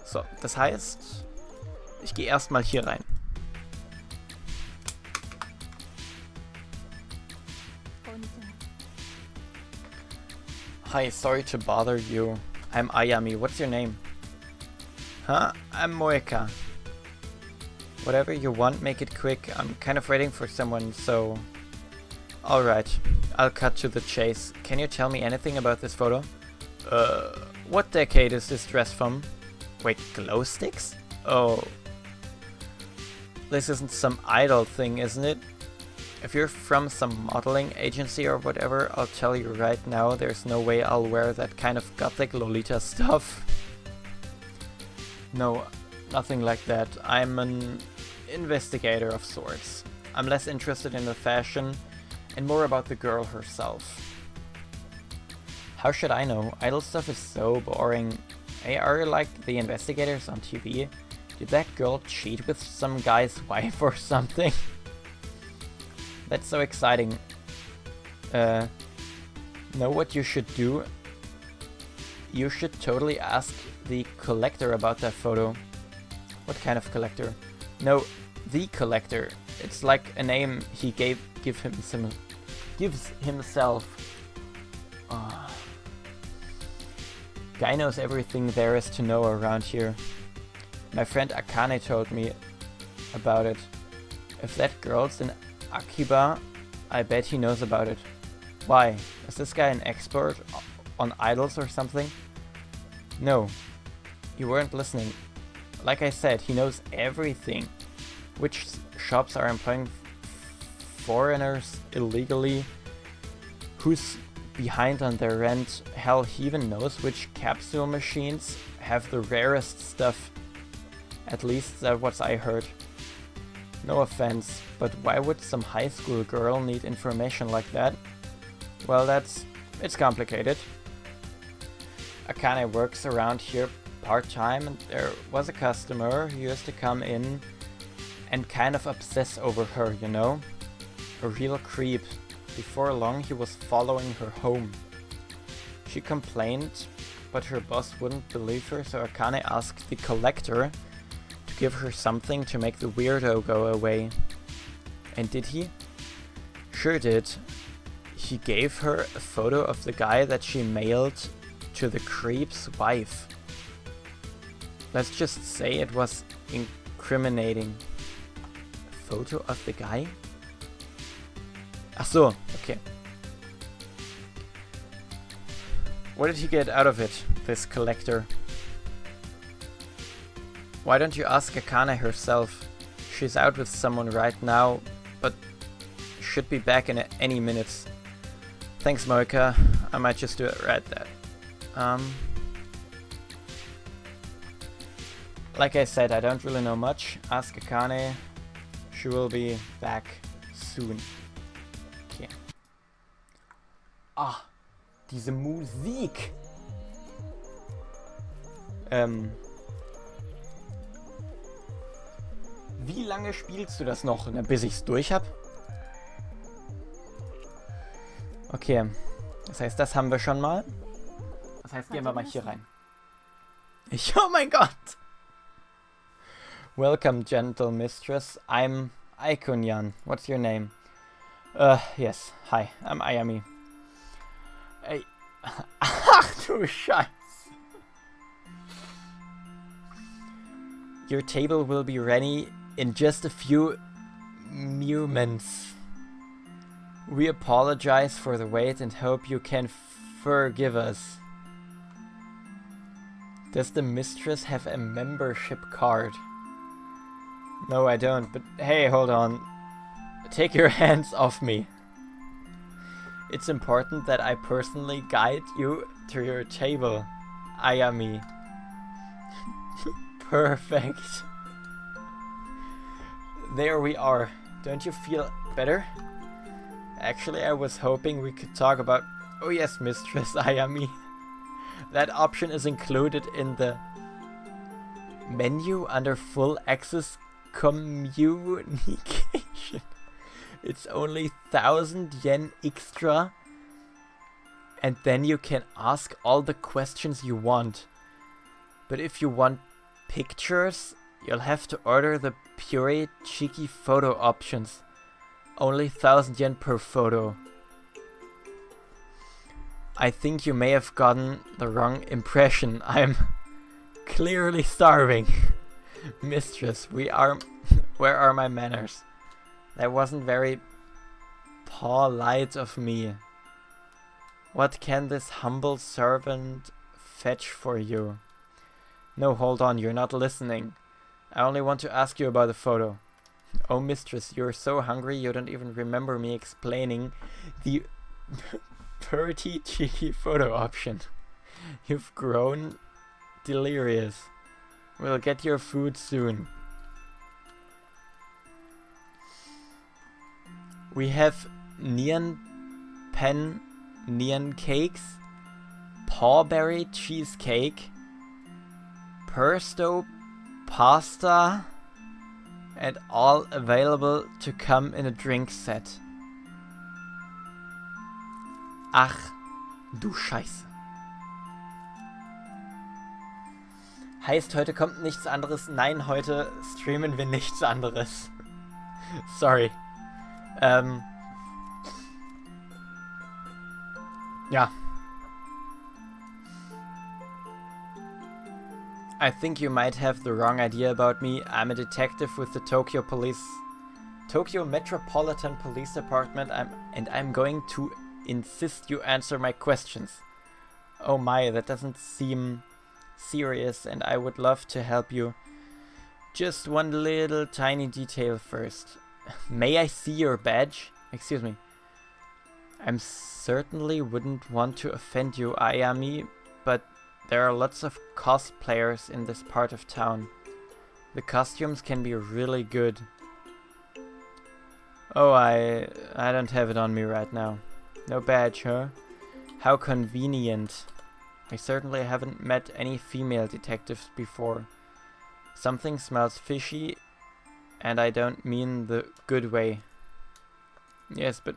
So, das heißt, ich gehe erstmal hier rein. Hi, sorry to bother you. I'm Ayami. What's your name? Huh? I'm Moeka. Whatever you want, make it quick. I'm kind of waiting for someone, so... Alright, I'll cut to the chase. Can you tell me anything about this photo? What decade is this dress from? Wait, glow sticks? Oh. This isn't some idol thing, isn't it? If you're from some modeling agency or whatever, I'll tell you right now, there's no way I'll wear that kind of gothic Lolita stuff. No, nothing like that. I'm an investigator of sorts. I'm less interested in the fashion and more about the girl herself. How should I know? Idol stuff is so boring. Hey, are you like the investigators on TV? Did that girl cheat with some guy's wife or something? That's so exciting. Know what you should do? You should totally ask the collector about that photo. What kind of collector? No, the collector. It's like a name he gives himself. Guy knows everything there is to know around here. My friend Akane told me about it. If that girl's in Akiba, I bet he knows about it. Why? Is this guy an expert on idols or something? No, you weren't listening. Like I said, he knows everything. Which shops are employing foreigners illegally? Who's behind on their rent? Hell, he even knows which capsule machines have the rarest stuff. At least that's what I heard. No offense, but why would some high school girl need information like that? Well, it's complicated. Akane works around here part-time, and there was a customer who used to come in and kind of obsess over her, you know? A real creep. Before long, he was following her home. She complained, but her boss wouldn't believe her, so Akane asked the collector to give her something to make the weirdo go away. And did he? Sure did. He gave her a photo of the guy that she mailed to the creep's wife. Let's just say it was incriminating. A photo of the guy? Ach so, okay. What did he get out of it, this collector? Why don't you ask Akane herself? She's out with someone right now, but should be back in any minutes. Thanks, Moeka. I might just do it right there. Like I said, I don't really know much. Ask Akane. She will be back soon. Okay. Ah, diese Musik. Wie lange spielst du das noch, bis ich's durch hab? Okay, das heißt, das haben wir schon mal. Das heißt, gehen wir mal hier rein. Oh mein Gott! Welcome, gentle mistress. I'm Aikunyan. What's your name? Yes. Hi, I'm Ayami. Hey. Ach du Scheiß! Your table will be ready in just a few moments. We apologize for the wait and hope you can forgive us. Does the mistress have a membership card? No, I don't, but hey, hold on. Take your hands off me. It's important that I personally guide you to your table, Ayami. Perfect. There we are. Don't you feel better? Actually, I was hoping we could talk about... Oh yes, Mistress Ayami. That option is included in the menu under full access communication. It's only 1,000 yen extra. And then you can ask all the questions you want. But if you want pictures, you'll have to order the puree cheeky photo options. Only 1,000 yen per photo. I think you may have gotten the wrong impression. I'm clearly starving. Mistress, where are my manners? That wasn't very polite of me. What can this humble servant fetch for you? No, hold on, you're not listening. I only want to ask you about the photo. Oh, mistress, you're so hungry you don't even remember me explaining the pretty cheeky photo option. You've grown delirious. We'll get your food soon. We have neon pen neon cakes, pawberry cheesecake, pesto pasta, and all available to come in a drink set. Ach, du Scheiße. Heißt, heute kommt nichts anderes. Nein, heute streamen wir nichts anderes. Sorry. Ja. I think you might have the wrong idea about me. I'm a detective with the Tokyo Metropolitan Police Department, and I'm going to insist you answer my questions. Oh my, that doesn't seem serious, and I would love to help you. Just one little tiny detail first. May I see your badge? Excuse me. I certainly wouldn't want to offend you, Ayami, but there are lots of cosplayers in this part of town. The costumes can be really good. Oh, I don't have it on me right now. No badge, huh? How convenient. I certainly haven't met any female detectives before. Something smells fishy, and I don't mean the good way. Yes, but...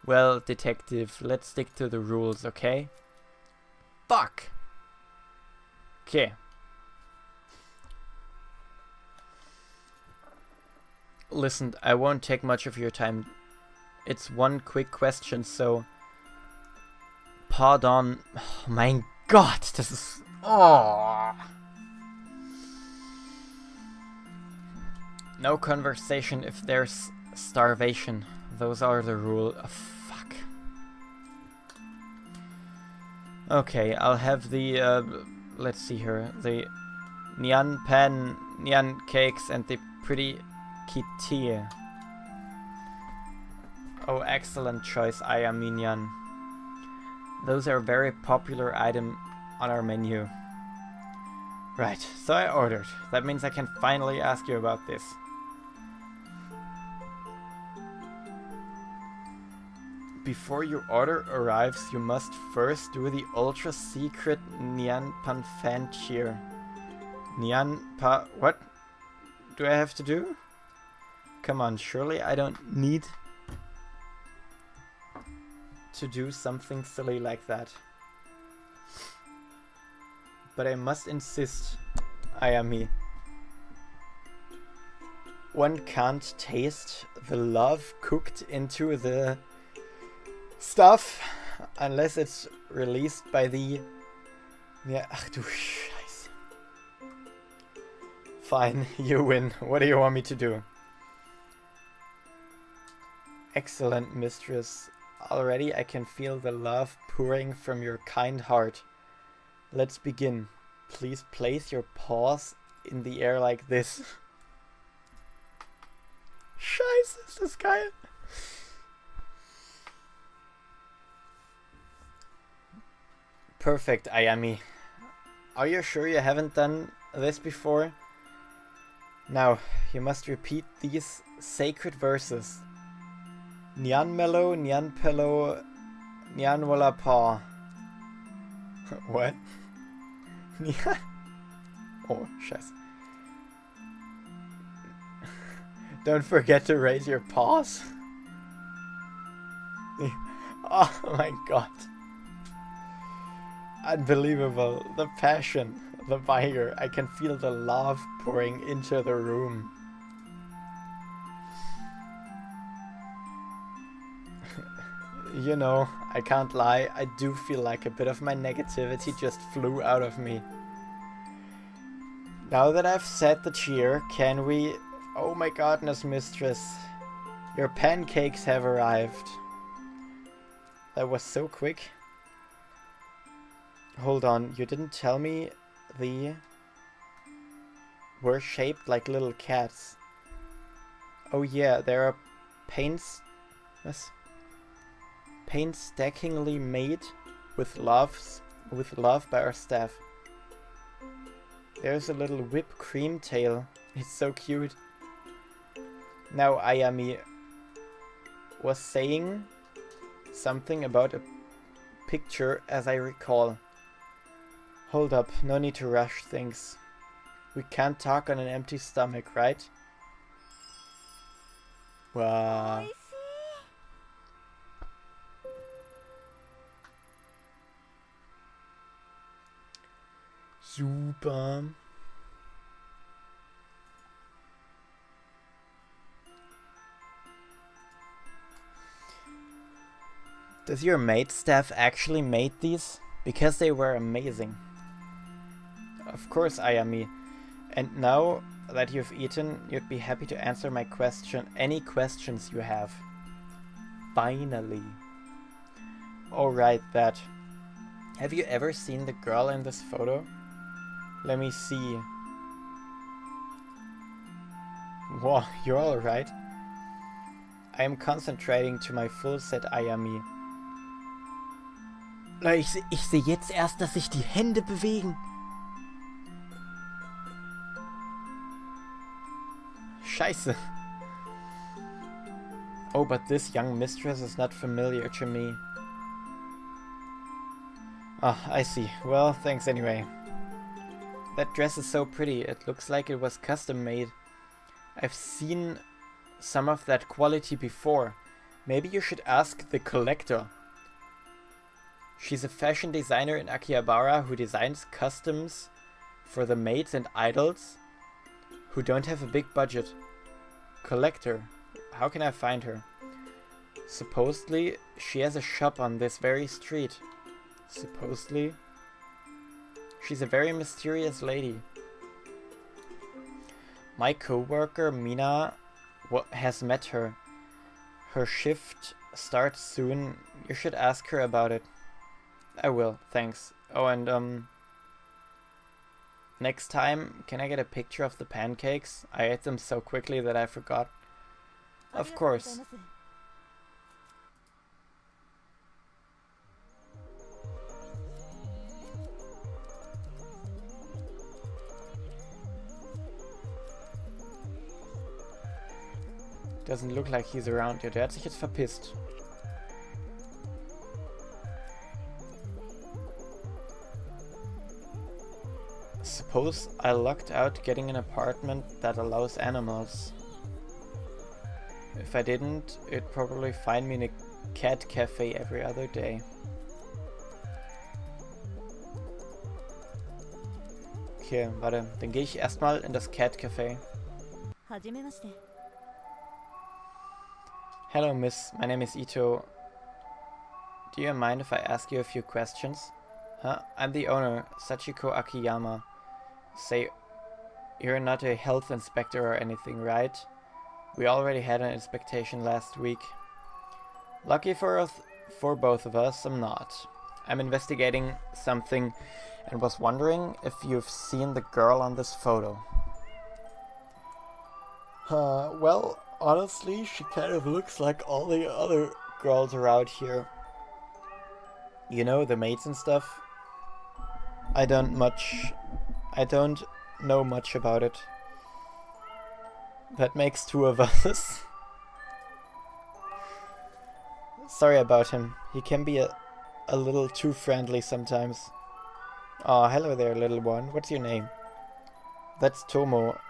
well, detective, let's stick to the rules, okay? Fuck! Okay. Listen, I won't take much of your time. It's one quick question, so... Pardon. Oh mein Gott, das ist... Oh. No conversation if there's starvation. Those are the rules. Oh, fuck. Okay, I'll have the... let's see here. The Nyan Pan, Nyan Cakes, and the pretty kitty. Oh, excellent choice, Ayaminyan. Those are very popular items on our menu. Right, so I ordered. That means I can finally ask you about this. Before your order arrives, you must first do the ultra secret Nyan Pan fan cheer. Nyan Pa... what do I have to do? Come on, surely I don't need to do something silly like that. But I must insist, Ayami. One can't taste the love cooked into the stuff unless it's released by the... yeah, ach du Scheiße. Fine, you win. What do you want me to do? Excellent, mistress. Already I can feel the love pouring from your kind heart. Let's begin. Please place your paws in the air like this. Scheiße, ist das geil. Perfect, Ayami. Are you sure you haven't done this before? Now, you must repeat these sacred verses. Nyan Melo, Nyan Pelo, Nyan Wala Pa. What? Nyan? Oh, scheiße. Don't forget to raise your paws. Oh my god. Unbelievable. The passion. the fire. I can feel the love pouring into the room. You know, I can't lie, I do feel like a bit of my negativity just flew out of me. Now that I've said the cheer, can we... Oh my goodness, mistress. Your pancakes have arrived. That was so quick. Hold on, you didn't tell me the... were shaped like little cats. Oh yeah, there are painstakingly made with love by our staff. There's a little whipped cream tail. It's so cute. Now Ayami was saying something about a picture, as I recall. Hold up, no need to rush things. We can't talk on an empty stomach, right? Wow. Super. Does your maid staff actually made these? Because they were amazing. Of course, Ayami. And now that you've eaten, you'd be happy to answer my question, any questions you have. Finally. Alright, that. Have you ever seen the girl in this photo? Let me see. Whoa, you're alright. I am concentrating to my full set, Ayami. Ich sehe jetzt erst, dass sich die Hände bewegen. Scheiße. Oh, but this young mistress is not familiar to me. Ah, I see. Well, thanks anyway. That dress is so pretty. It looks like it was custom made. I've seen some of that quality before. Maybe you should ask the collector. She's a fashion designer in Akihabara who designs customs for the maids and idols who don't have a big budget. Collector. How can I find her? Supposedly, she has a shop on this very street. Supposedly. She's a very mysterious lady. My co-worker Mina has met her. Her shift starts soon. You should ask her about it. I will, thanks. Oh, and next time, can I get a picture of the pancakes? I ate them so quickly that I forgot. Of course. Doesn't look like he's around yet. Der hat sich jetzt verpisst. Suppose I lucked out getting an apartment that allows animals. If I didn't, it'd probably find me in a cat cafe every other day. Okay, warte. Dann gehe ich erstmal in das Cat Café. Hello, miss. My name is Ito. Do you mind if I ask you a few questions? Huh? I'm the owner, Sachiko Akiyama. Say, you're not a health inspector or anything, right? We already had an inspection last week. Lucky for both of us, I'm not. I'm investigating something and was wondering if you've seen the girl on this photo. Well, honestly, she kind of looks like all the other girls around here. You know, the maids and stuff. I don't know much about it. That makes two of us. Sorry about him. He can be a little too friendly sometimes. Oh, hello there, little one. What's your name? That's Tomo.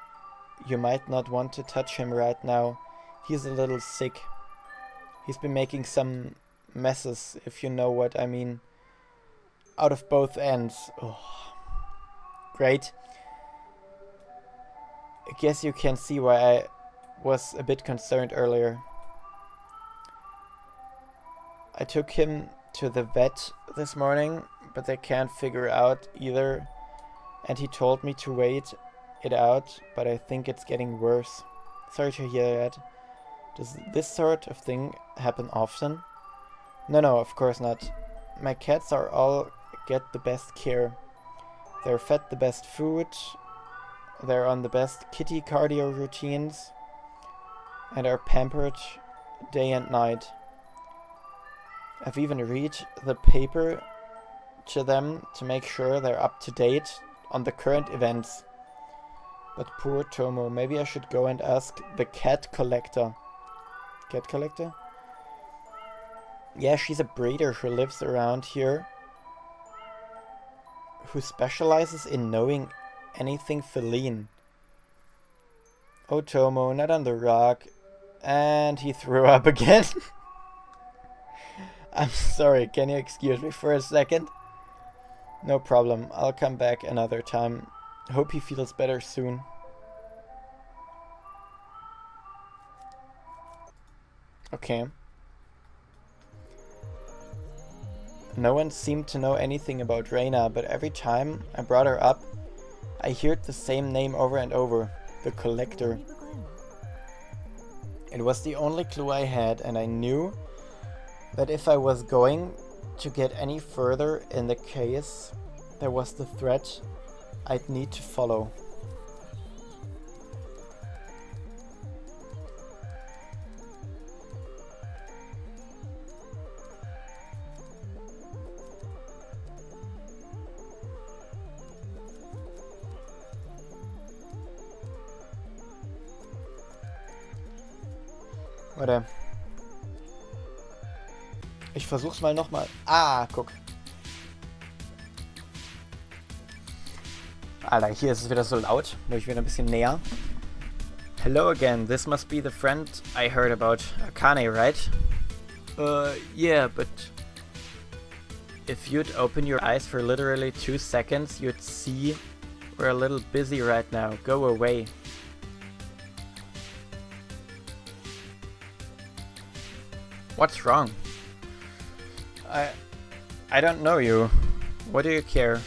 You might not want to touch him right now. He's a little sick. He's been making some messes, if you know what I mean. Out of both ends. Oh. Great. I guess you can see why I was a bit concerned earlier. I took him to the vet this morning, but they can't figure out either, and he told me to wait it out, but I think it's getting worse. Sorry to hear that. Does this sort of thing happen often? No, of course not. My cats are all get the best care. They're fed the best food, they're on the best kitty cardio routines, and are pampered day and night. I've even read the paper to them to make sure they're up to date on the current events. But poor Tomo, maybe I should go and ask the cat collector. Cat collector? Yeah, she's a breeder who lives around here, who specializes in knowing anything feline. Oh Tomo, not on the rock. And he threw up again. I'm sorry, can you excuse me for a second? No problem, I'll come back another time. Hope he feels better soon. Okay. No one seemed to know anything about Reina, but every time I brought her up, I heard the same name over and over, the Collector. It was the only clue I had, and I knew that if I was going to get any further in the case, there was the threat I'd need to follow. Warte. Ich versuch's mal nochmal. Ah, guck. Alter, hier ist es wieder so laut. Muss ich wieder ein bisschen näher. Hello again. This must be the friend I heard about. Akane, right? Yeah, but if you'd open your eyes for literally 2 seconds, you'd see we're a little busy right now. Go away. What's wrong? I don't know you. What do you care?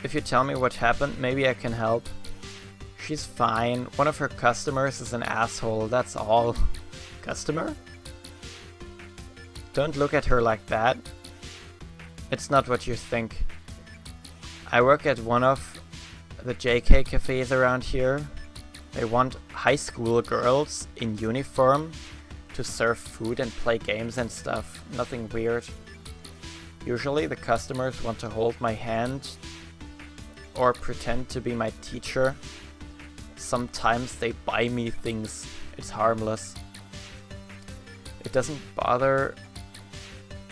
If you tell me what happened, maybe I can help. She's fine. One of her customers is an asshole, that's all. Customer? Don't look at her like that. It's not what you think. I work at one of the JK cafes around here. They want high school girls in uniform to serve food and play games and stuff. Nothing weird. Usually the customers want to hold my hand or pretend to be my teacher. Sometimes they buy me things. It's harmless. It doesn't bother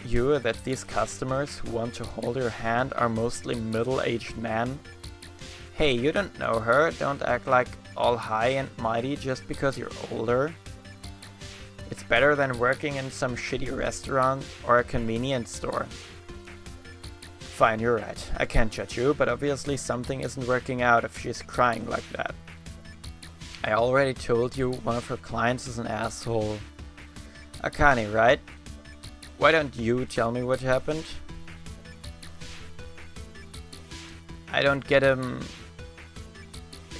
you that these customers who want to hold your hand are mostly middle-aged men? Hey, you don't know her. Don't act like all high and mighty just because you're older. It's better than working in some shitty restaurant or a convenience store. Fine, you're right. I can't judge you, but obviously something isn't working out if she's crying like that. I already told you one of her clients is an asshole. Akane, right? Why don't you tell me what happened? I don't get him.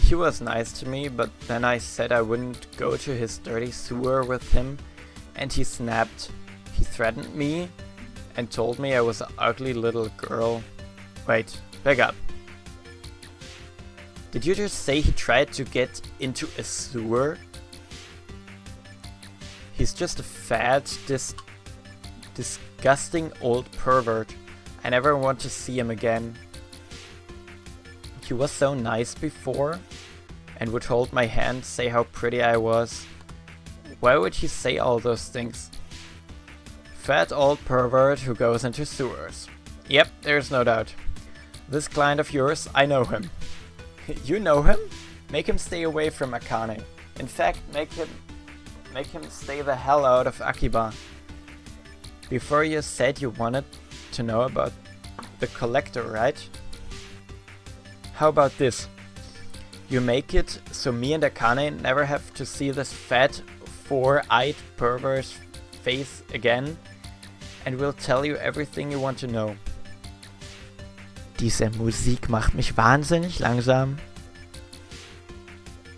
He was nice to me, but then I said I wouldn't go to his dirty sewer with him, and he snapped. He threatened me and told me I was an ugly little girl. Wait, back up. Did you just say he tried to get into a sewer? He's just a fat, disgusting old pervert. I never want to see him again. He was so nice before and would hold my hand, say how pretty I was. Why would he say all those things? Fat old pervert who goes into sewers. Yep, there's no doubt. This client of yours, I know him. You know him? Make him stay away from Akane. In fact, make him stay the hell out of Akiba. Before you said you wanted to know about the collector, right? How about this? You make it so me and Akane never have to see this fat, four-eyed perverse face again, and we'll tell you everything you want to know. Diese Musik macht mich wahnsinnig langsam.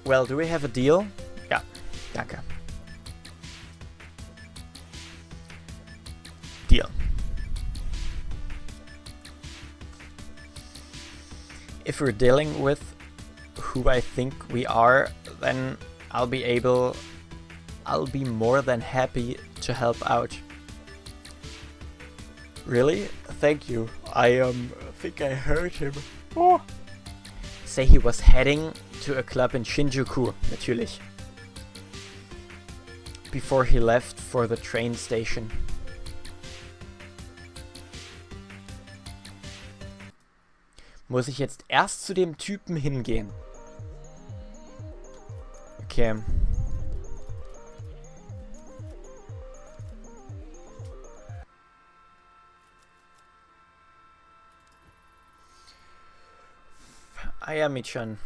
Well, do we have a deal? Ja, danke. Deal. If we're dealing with who I think we are, then I'll be more than happy to help out. Really? Thank you. I think I heard him. Oh. Say he was heading to a club in Shinjuku, natürlich. Before he left for the train station. Muss ich jetzt erst zu dem Typen hingehen? Okay. Ayami-chan.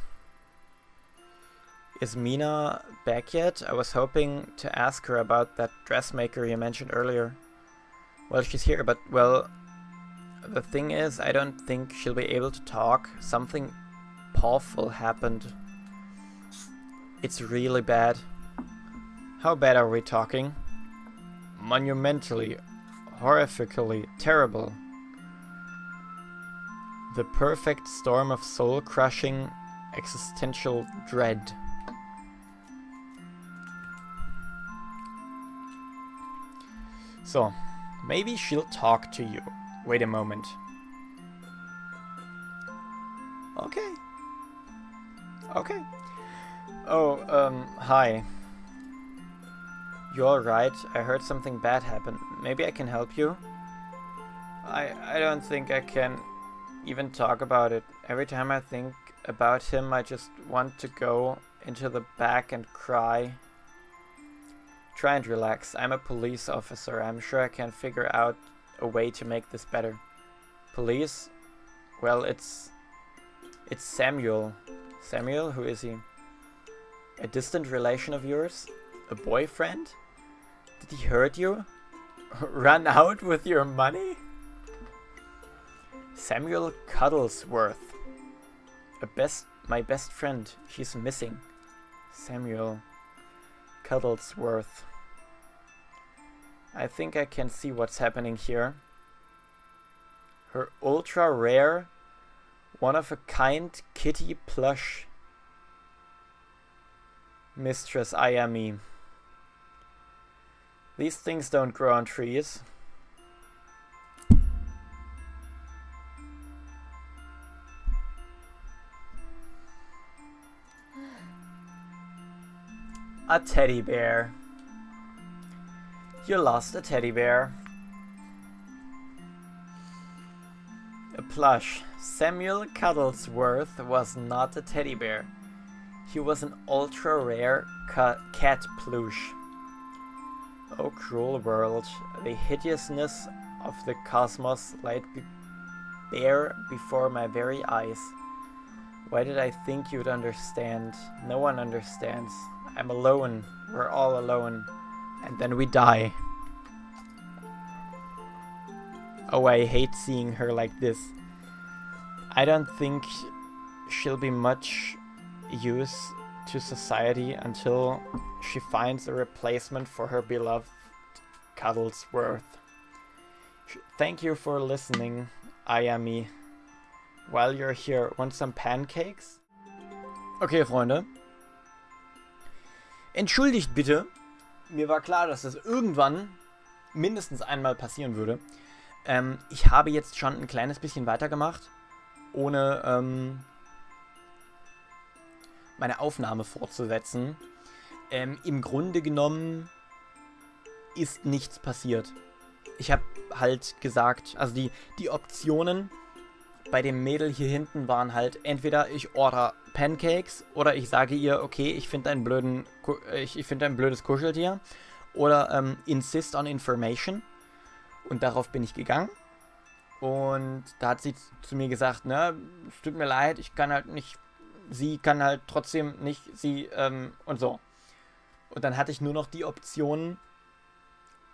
Is Mina back yet? I was hoping to ask her about that dressmaker you mentioned earlier. Well, she's here, but, well, the thing is, I don't think she'll be able to talk. Something awful happened. It's really bad. How bad are we talking? Monumentally, horrifically terrible. The perfect storm of soul-crushing existential dread. So, maybe she'll talk to you. Wait a moment. Okay. Okay. Oh, hi. You alright? I heard something bad happen. Maybe I can help you? I don't think I can even talk about it. Every time I think about him, I just want to go into the back and cry. Try and relax. I'm a police officer. I'm sure I can figure out a way to make this better. Police? Well, it's Samuel. Samuel? Who is he? A distant relation of yours? A boyfriend? Did he hurt you? Run out with your money? Samuel Cuddlesworth. My best friend. She's missing. Samuel Cuddlesworth. I think I can see what's happening here. Her ultra rare, one-of-a-kind kitty plush mistress Ayami. These things don't grow on trees. A teddy bear. You lost a teddy bear. A plush. Samuel Cuddlesworth was not a teddy bear. He was an ultra rare cat plush. Oh cruel world, the hideousness of the cosmos laid bare before my very eyes. Why did I think you'd understand? No one understands. I'm alone. We're all alone. And then we die. Oh, I hate seeing her like this. I don't think she'll be much use to society until she finds a replacement for her beloved Cuddlesworth. Thank you for listening, Ayami. While you're here, want some pancakes? Okay, Freunde. Entschuldigt bitte. Mir war klar, dass das irgendwann mindestens einmal passieren würde. Ich habe jetzt schon ein kleines bisschen weitergemacht, ohne meine Aufnahme fortzusetzen. Im Grunde genommen ist nichts passiert. Ich habe halt gesagt, also die Optionen bei dem Mädel hier hinten waren halt, entweder ich order Pancakes oder ich sage ihr, okay, ich finde ein blödes Kuscheltier, oder insist on information, und darauf bin ich gegangen. Und da hat sie zu mir gesagt, ne, es tut mir leid, ich kann halt nicht, sie kann halt trotzdem nicht, sie, und so. Und dann hatte ich nur noch die Option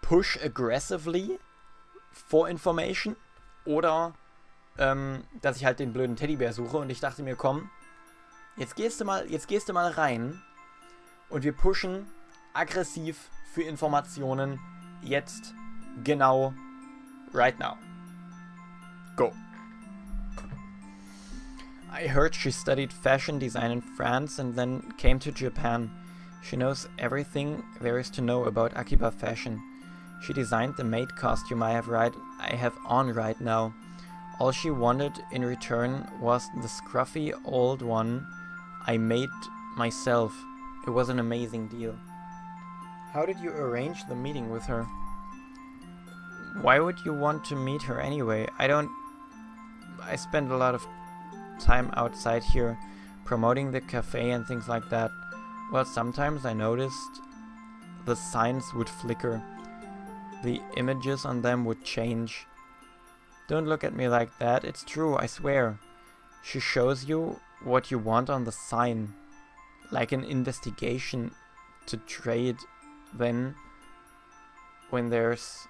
push aggressively for information oder dass ich halt den blöden Teddybär suche. Und ich dachte mir, komm, jetzt gehst du mal rein und wir pushen aggressiv für Informationen jetzt genau right now. Go. I heard she studied fashion design in France and then came to Japan. She knows everything there is to know about Akiba fashion. She designed the maid costume I have on right now. All she wanted in return was the scruffy old one I made myself. It was an amazing deal. How did you arrange the meeting with her? Why would you want to meet her anyway? I spend a lot of time outside here promoting the cafe and things like that. Well, sometimes I noticed the signs would flicker. The images on them would change. Don't look at me like that. It's true, I swear. She shows you what you want on the sign. Like an investigation to trade. Then, when there's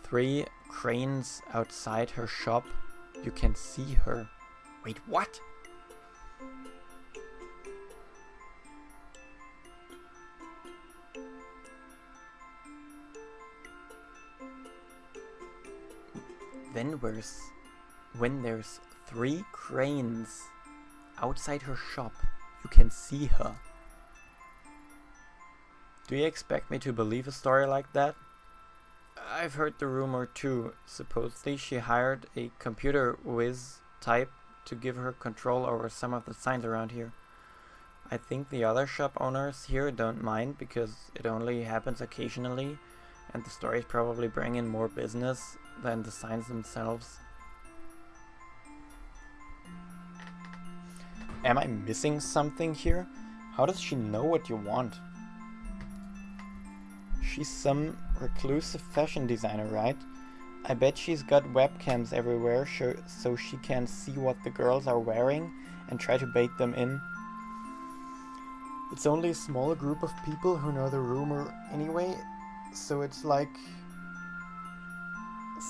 3 cranes outside her shop, you can see her. Wait, what? When there's 3 cranes outside her shop, you can see her. Do you expect me to believe a story like that? I've heard the rumor too. Supposedly she hired a computer whiz type to give her control over some of the signs around here. I think the other shop owners here don't mind because it only happens occasionally and the stories probably bring in more business than the signs themselves. Am I missing something here? How does she know what you want? She's some reclusive fashion designer, right? I bet she's got webcams everywhere so she can see what the girls are wearing and try to bait them in. It's only a small group of people who know the rumor anyway, so it's like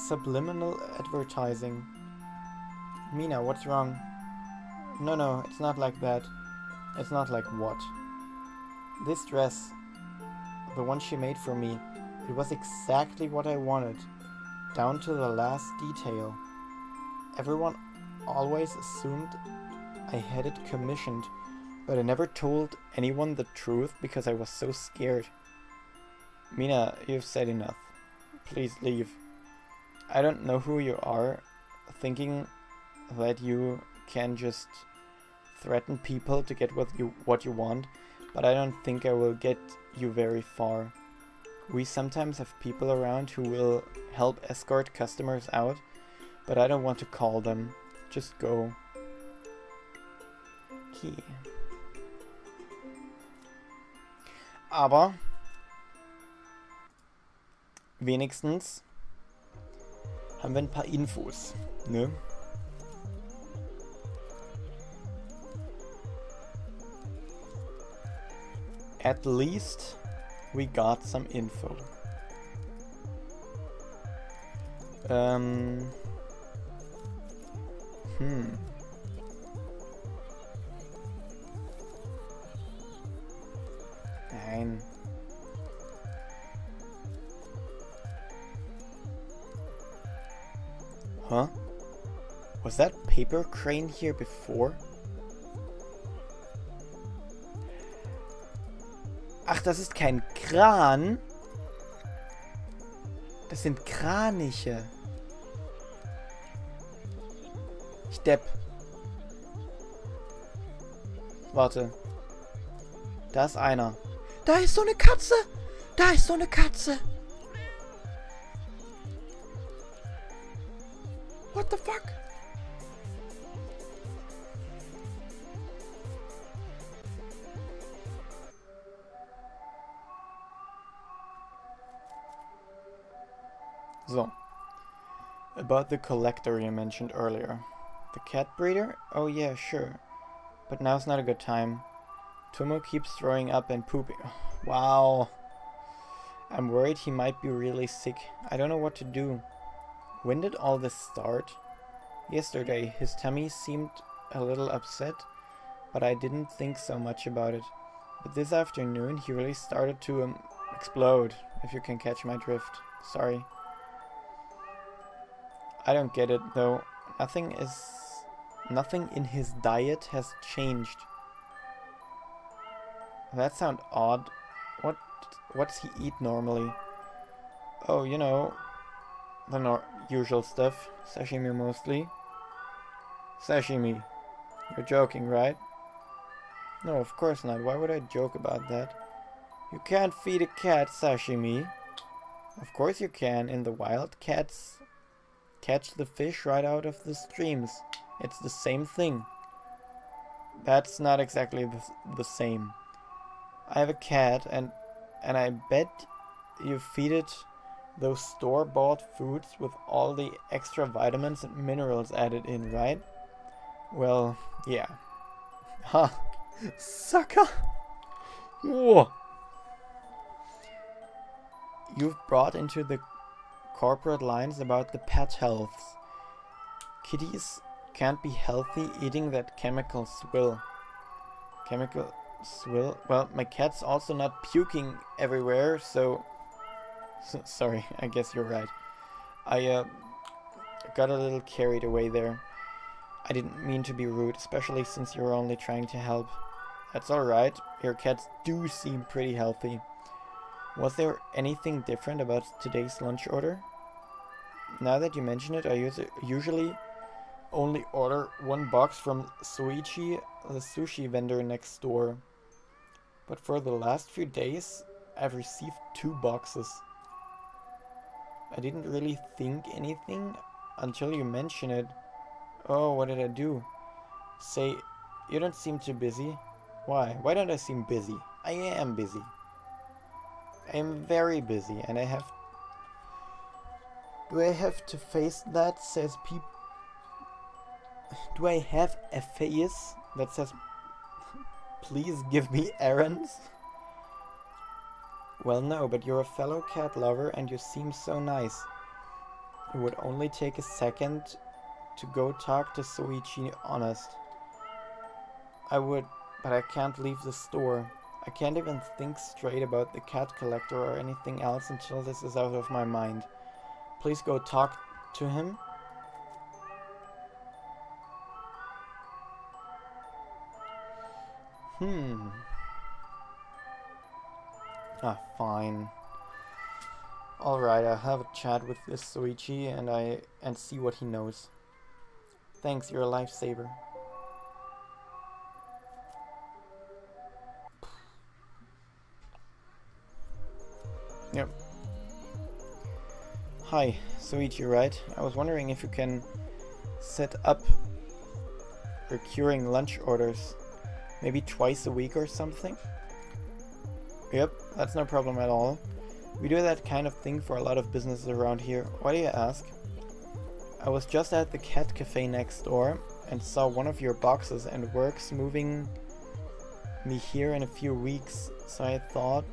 subliminal advertising. Mina, what's wrong? No, it's not like that. It's not like what? This dress, the one she made for me, it was exactly what I wanted, down to the last detail. Everyone always assumed I had it commissioned, but I never told anyone the truth because I was so scared. Mina, you've said enough. Please leave. I don't know who you are, thinking that you can just threaten people to get what you want, but I don't think I will get you very far. We sometimes have people around who will help escort customers out, but I don't want to call them. Just go. Okay. Aber wenigstens haben wir ein paar Infos, ne? At least we got some info. Nein. Huh? Was that paper crane here before? Ach, das ist kein Kran. Das sind Kraniche. Ich depp. Warte. Da ist einer. Da ist so eine Katze. Da ist so eine Katze. What the fuck? So. About the collector you mentioned earlier. The cat breeder? Oh yeah, sure. But now's not a good time. Tomo keeps throwing up and pooping. Wow. I'm worried he might be really sick. I don't know what to do. When did all this start? Yesterday. His tummy seemed a little upset, but I didn't think so much about it. But this afternoon he really started to explode, if you can catch my drift. Sorry. I don't get it though. Nothing in his diet has changed. That sounds odd. What's he eat normally? Oh, you know, the usual stuff. Sashimi mostly. Sashimi. You're joking, right? No, of course not. Why would I joke about that? You can't feed a cat sashimi. Of course you can. In the wild, cats catch the fish right out of the streams. It's the same thing. That's not exactly the same. I have a cat and I bet you feed it those store-bought foods with all the extra vitamins and minerals added in, right? Well, yeah. Ha! Sucker! Whoa! You've brought into the corporate lines about the pet health. Kitties can't be healthy eating that chemical swill. Chemical swill? Well, my cat's also not puking everywhere, so sorry, I guess you're right. I got a little carried away there. I didn't mean to be rude, especially since you're only trying to help. That's alright, your cats do seem pretty healthy. Was there anything different about today's lunch order? Now that you mention it, I usually only order one box from Soichi, the sushi vendor next door. But for the last few days, I've received 2 boxes. I didn't really think anything until you mention it. Oh, what did I do? Say, you don't seem too busy. Why? Why don't I seem busy? I am busy. I am very busy, and I have... Do I have to face that says Do I have a face that says, please give me errands? Well, no, but you're a fellow cat lover and you seem so nice. It would only take a second to go talk to Soichi honest. I would, but I can't leave the store. I can't even think straight about the cat collector or anything else until this is out of my mind. Please go talk to him. Fine. Alright, I'll have a chat with this Soichi and see what he knows. Thanks, you're a lifesaver. Yep. Hi, Soichi, right? I was wondering if you can set up recurring lunch orders. Maybe twice a week or something? Yep, that's no problem at all. We do that kind of thing for a lot of businesses around here. Why do you ask? I was just at the cat cafe next door and saw one of your boxes and work's moving me here in a few weeks, so I thought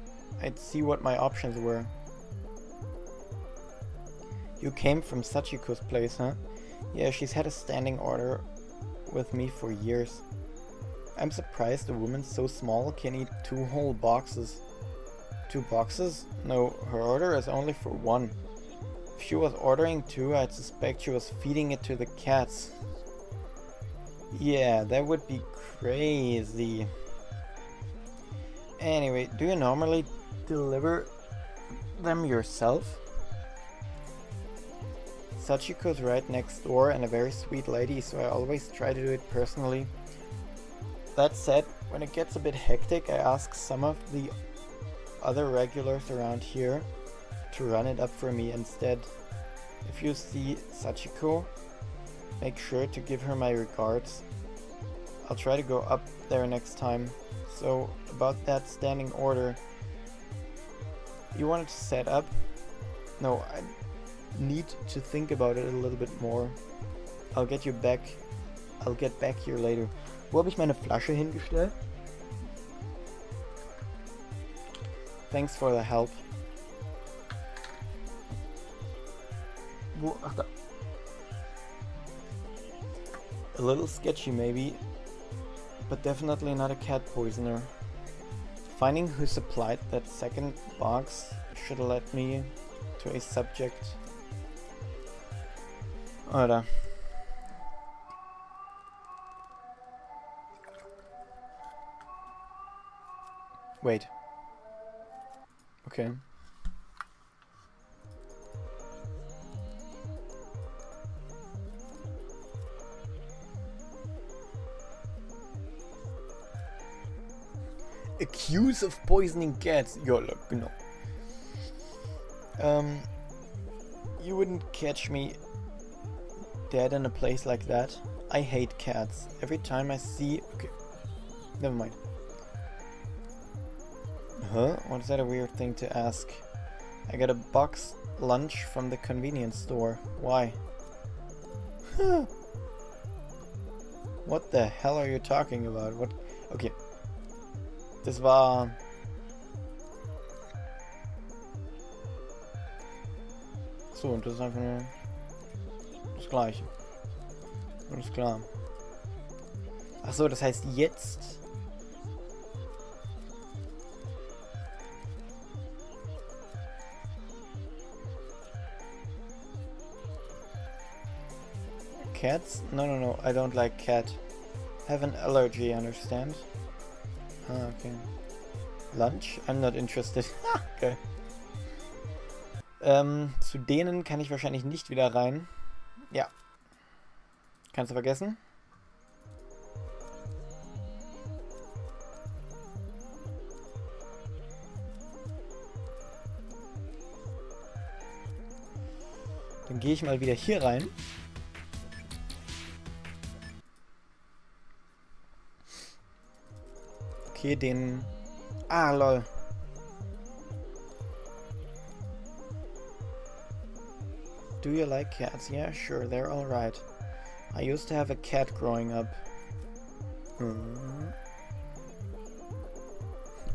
I'd see what my options were. You came from Sachiko's place, huh? Yeah, she's had a standing order with me for years. I'm surprised a woman so small can eat 2 whole boxes. 2 boxes? No, her order is only for 1. If she was ordering 2, I'd suspect she was feeding it to the cats. Yeah, that would be crazy. Anyway, do you normally deliver them yourself? Sachiko's right next door and a very sweet lady, so I always try to do it personally. That said, when it gets a bit hectic, I ask some of the other regulars around here to run it up for me instead. If you see Sachiko, make sure to give her my regards. I'll try to go up there next time. So, about that standing order, you wanted to set up? No, need to think about it a little bit more. I'll get back here later. Wo habe ich meine Flasche hingestellt? Thanks for the help. Wo? Ach da. A little sketchy maybe, but definitely not a cat poisoner. Finding who supplied that second box should have led me to a subject. Oh, da. Wait. Okay. Accused of poisoning cats. Ja, genau. You wouldn't catch me dead in a place like that. I hate cats. Every time I see... Okay. Never mind. Huh? What is that a weird thing to ask? I got a box lunch from the convenience store. Why? What the hell are you talking about? What? Okay. Das war... So, und das ist einfach nur das Gleiche. Alles klar. Ach so, das heißt jetzt... Cats? No, I don't like cat. Have an allergy, understand? Ah, okay. Lunch? I'm not interested. Okay. Zu denen kann ich wahrscheinlich nicht wieder rein. Ja. Kannst du vergessen? Dann gehe ich mal wieder hier rein. Okay, den... Ah, lol. Do you like cats? Yeah, sure, they're alright. I used to have a cat growing up.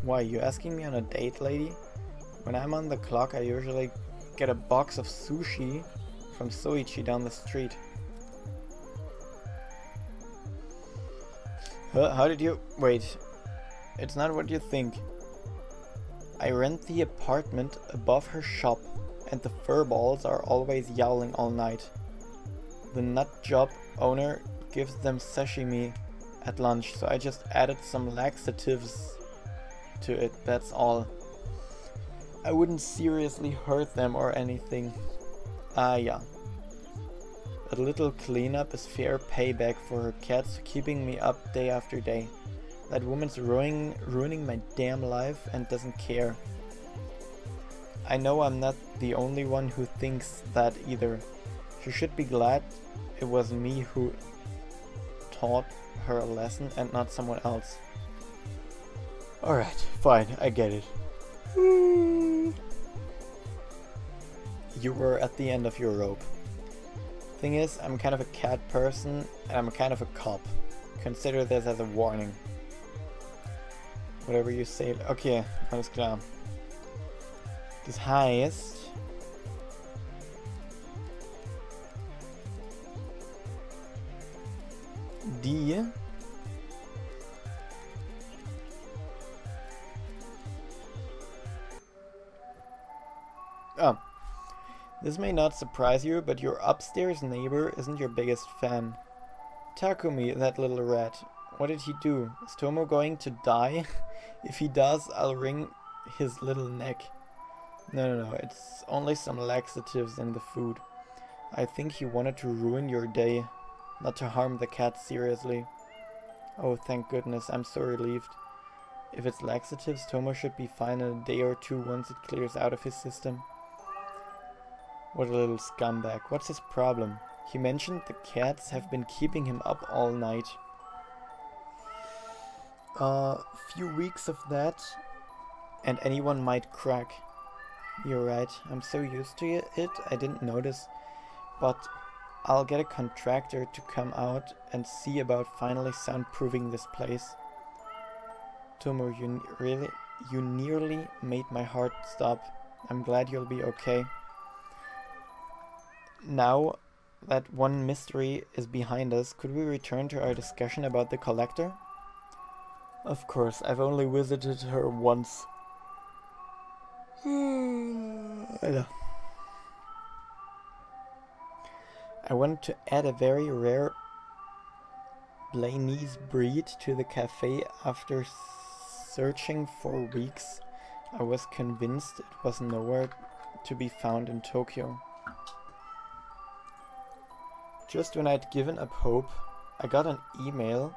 Why, you asking me on a date, lady? When I'm on the clock, I usually get a box of sushi from Soichi down the street. How did you... Wait. It's not what you think. I rent the apartment above her shop, and the furballs are always yowling all night. The nut job owner gives them sashimi at lunch, so I just added some laxatives to it, that's all. I wouldn't seriously hurt them or anything. Ah, yeah. A little cleanup is fair payback for her cats keeping me up day after day. That woman's ruining my damn life and doesn't care. I know I'm not the only one who thinks that either. She should be glad it was me who taught her a lesson and not someone else. Alright, fine, I get it. You were at the end of your rope. Thing is, I'm kind of a cat person and I'm kind of a cop. Consider this as a warning. Whatever you say. Okay, alles klar. Das heißt... Die... Oh. This may not surprise you, but your upstairs neighbor isn't your biggest fan. Takumi, that little rat. What did he do? Is Tomo going to die? If he does, I'll wring his little neck. No, it's only some laxatives in the food. I think he wanted to ruin your day, not to harm the cat seriously. Oh, thank goodness, I'm so relieved. If it's laxatives, Tomo should be fine in a day or two once it clears out of his system. What a little scumbag. What's his problem? He mentioned the cats have been keeping him up all night. Few weeks of that, and anyone might crack. You're right, I'm so used to it, I didn't notice. But I'll get a contractor to come out and see about finally soundproofing this place. Tomo, you nearly made my heart stop. I'm glad you'll be okay. Now that one mystery is behind us, could we return to our discussion about the collector? Of course, I've only visited her once. I wanted to add a very rare Blanese breed to the cafe. After searching for weeks, I was convinced it was nowhere to be found in Tokyo. Just when I'd given up hope, I got an email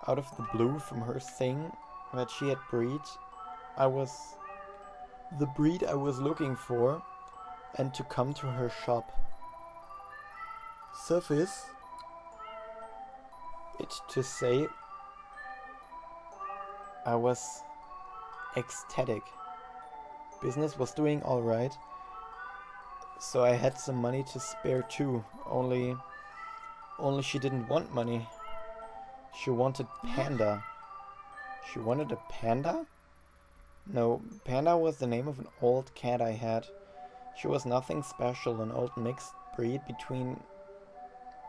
out of the blue from her saying that she had the breed I was looking for, and to come to her shop. Suffice it to say, I was ecstatic. Business was doing alright, so I had some money to spare too, only she didn't want money. She wanted Panda. She wanted a panda? No, Panda was the name of an old cat I had. She was nothing special, an old mixed breed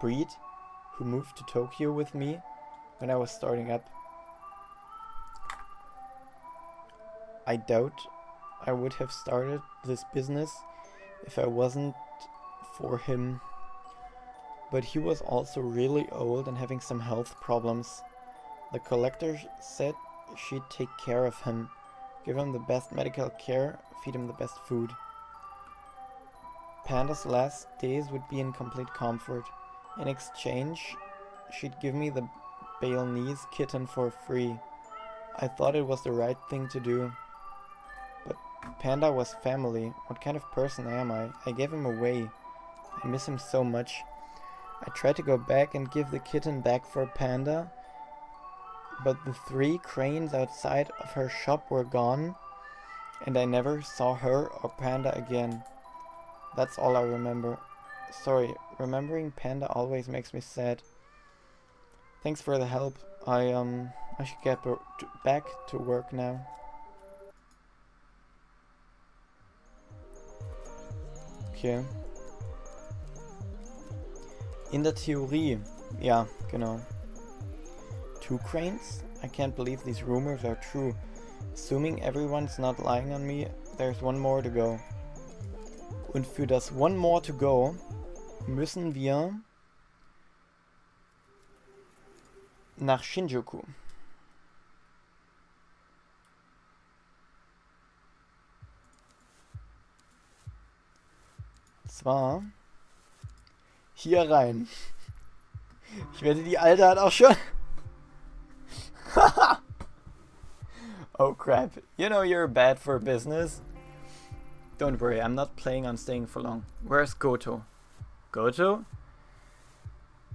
who moved to Tokyo with me when I was starting up. I doubt I would have started this business if I wasn't for him. But he was also really old and having some health problems. The collector said she'd take care of him, give him the best medical care, feed him the best food. Panda's last days would be in complete comfort. In exchange, she'd give me the Balinese kitten for free. I thought it was the right thing to do. But Panda was family. What kind of person am I? I gave him away. I miss him so much. I tried to go back and give the kitten back for Panda, but the 3 cranes outside of her shop were gone, and I never saw her or Panda again. That's all I remember. Sorry, remembering Panda always makes me sad. Thanks for the help. I should get back to work now. Okay. In der Theorie, ja, genau. 2 cranes? I can't believe these rumors are true. Assuming everyone's not lying on me, there's 1 more to go. Und für das 1 more to go müssen wir nach Shinjuku. Zwar hier rein. Ich wette, die Alte hat auch schon... Oh crap, you know you're bad for business. Don't worry, I'm not planning on staying for long. Where's Goto? Goto?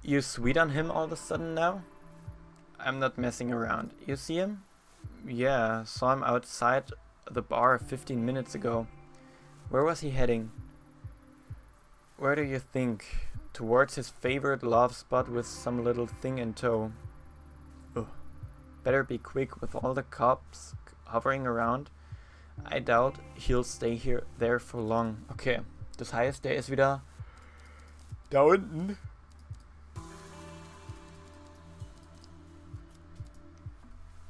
You sweet on him all of a sudden now? I'm not messing around. You see him? Yeah, saw him outside the bar 15 minutes ago. Where was he heading? Where do you think? Towards his favorite love spot with some little thing in tow. Ugh. Better be quick with all the cops hovering around. I doubt he'll stay there for long. Okay, das heißt, der ist wieder da unten.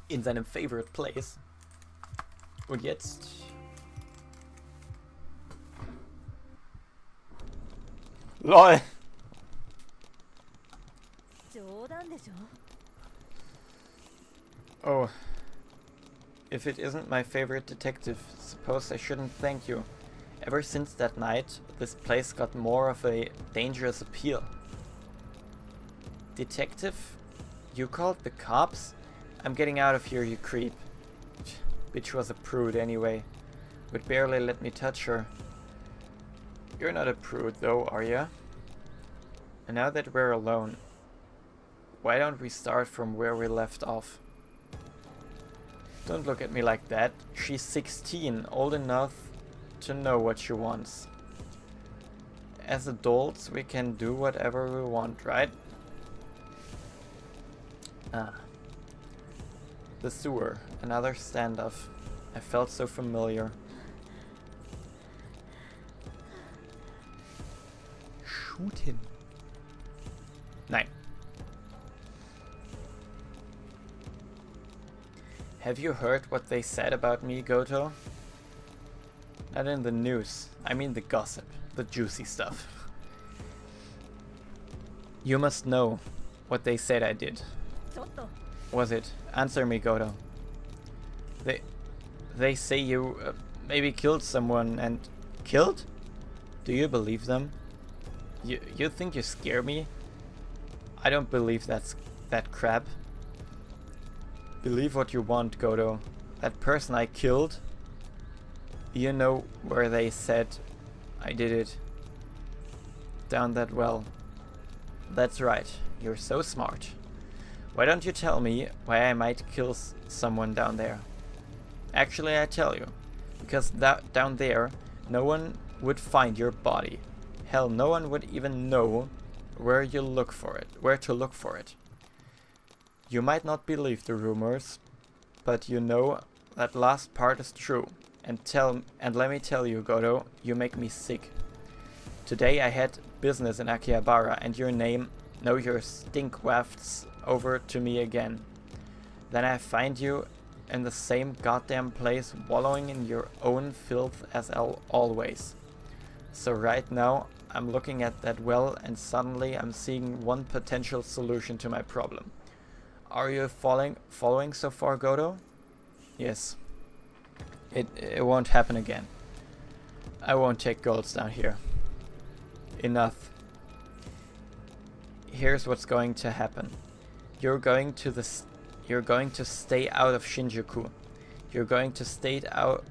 In seinem favorite place. Und jetzt... LOL! Oh. If it isn't my favorite detective, suppose I shouldn't thank you. Ever since that night, this place got more of a dangerous appeal. Detective? You called the cops? I'm getting out of here, you creep. Bitch was a prude anyway. Would barely let me touch her. You're not a prude though, are ya? And now that we're alone, why don't we start from where we left off? Don't look at me like that. She's 16, old enough to know what she wants. As adults, we can do whatever we want, right? Ah. The sewer. Another standoff. I felt so familiar. Shoot him. Nein. Have you heard what they said about me, Goto? Not in the news. I mean the gossip. The juicy stuff. You must know what they said I did. Was it? Answer me, Goto. They say you maybe killed someone and... Killed? Do you believe them? You think you scare me? I don't believe that crap. Believe what you want, Goto. That person I killed... You know where they said I did it. Down that well. That's right. You're so smart. Why don't you tell me why I might kill someone down there? Actually, I tell you. Because down there, no one would find your body. Hell, no one would even know where to look for it. You might not believe the rumors, but you know that last part is true. And let me tell you, Goto, you make me sick. Today I had business in Akihabara, and your stink wafts over to me again. Then I find you in the same goddamn place, wallowing in your own filth as always. So right now, I'm looking at that well, and suddenly I'm seeing one potential solution to my problem. Are you following so far, Goto? Yes. It won't happen again. I won't take golds down here. Enough. Here's what's going to happen. You're going to stay out of Shinjuku. You're going to stay out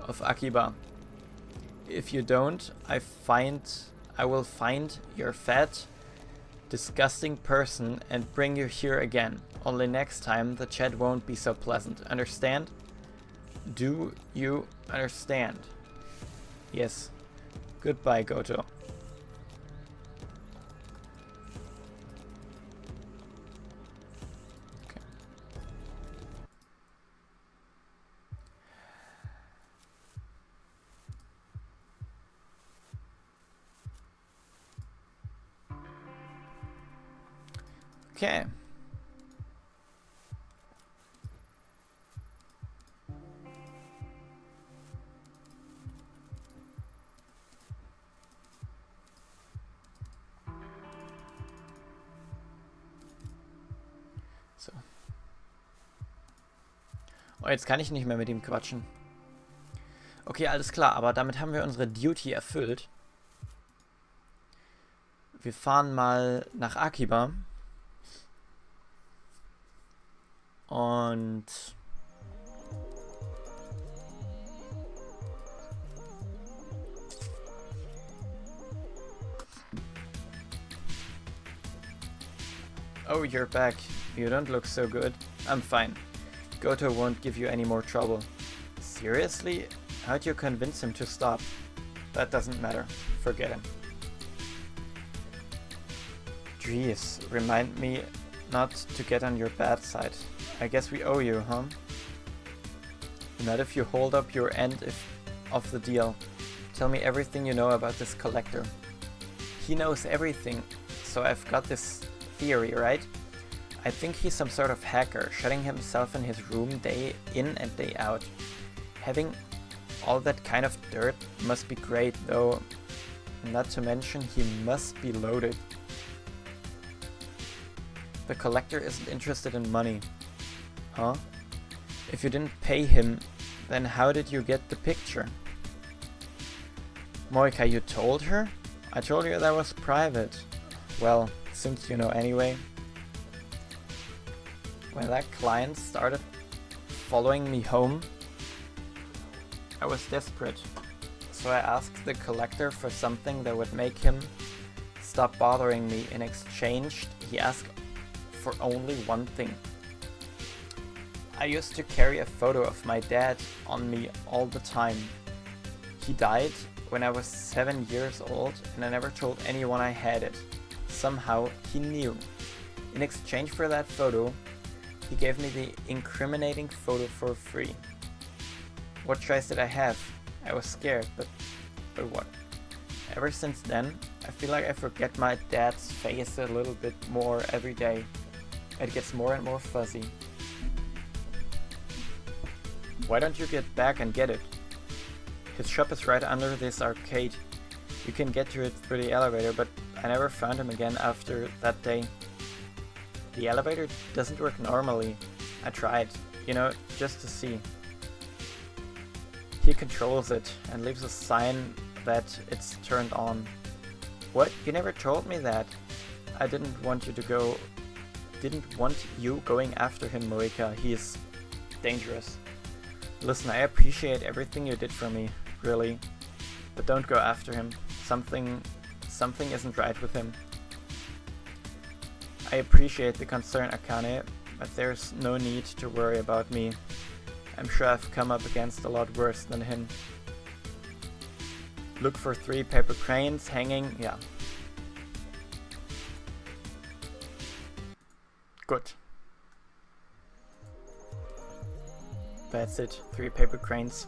of Akiba. If you don't, I will find your fat, disgusting person and bring you here again. Only next time the chat won't be so pleasant. Understand? Do you understand? Yes. Goodbye, Goto. Okay. Okay. So. Oh, jetzt kann ich nicht mehr mit ihm quatschen. Okay, alles klar, aber damit haben wir unsere Duty erfüllt. Wir fahren mal nach Akiba. Und oh, you're back. You don't look so good. I'm fine. Goto won't give you any more trouble. Seriously? How'd you convince him to stop? That doesn't matter. Forget him. Jeez, remind me not to get on your bad side. I guess we owe you, huh? Not if you hold up your end of the deal. Tell me everything you know about this collector. He knows everything, so I've got this theory, right? I think he's some sort of hacker, shutting himself in his room day in and day out. Having all that kind of dirt must be great, though. Not to mention, he must be loaded. The collector isn't interested in money. Huh? If you didn't pay him, then how did you get the picture? Moika, you told her? I told you that was private. Well, since you know anyway. When that client started following me home, I was desperate. So I asked the collector for something that would make him stop bothering me. In exchange, he asked for only one thing. I used to carry a photo of my dad on me all the time. He died when I was 7 years old and I never told anyone I had it. Somehow he knew. In exchange for that photo, he gave me the incriminating photo for free. What choice did I have? I was scared, but what? Ever since then, I feel like I forget my dad's face a little bit more every day. It gets more and more fuzzy. Why don't you get back and get it? His shop is right under this arcade. You can get to it through the elevator, but I never found him again after that day. The elevator doesn't work normally. I tried, you know, just to see. He controls it and leaves a sign that it's turned on. What? You never told me that. I didn't want you going after him, Marika. He is dangerous. Listen, I appreciate everything you did for me, really. But don't go after him. Something isn't right with him. I appreciate the concern, Akane, but there's no need to worry about me. I'm sure I've come up against a lot worse than him. Look for 3 paper cranes hanging, yeah. Good. That's it, 3 paper cranes.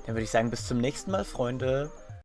Dann würde ich sagen, bis zum nächsten Mal, Freunde.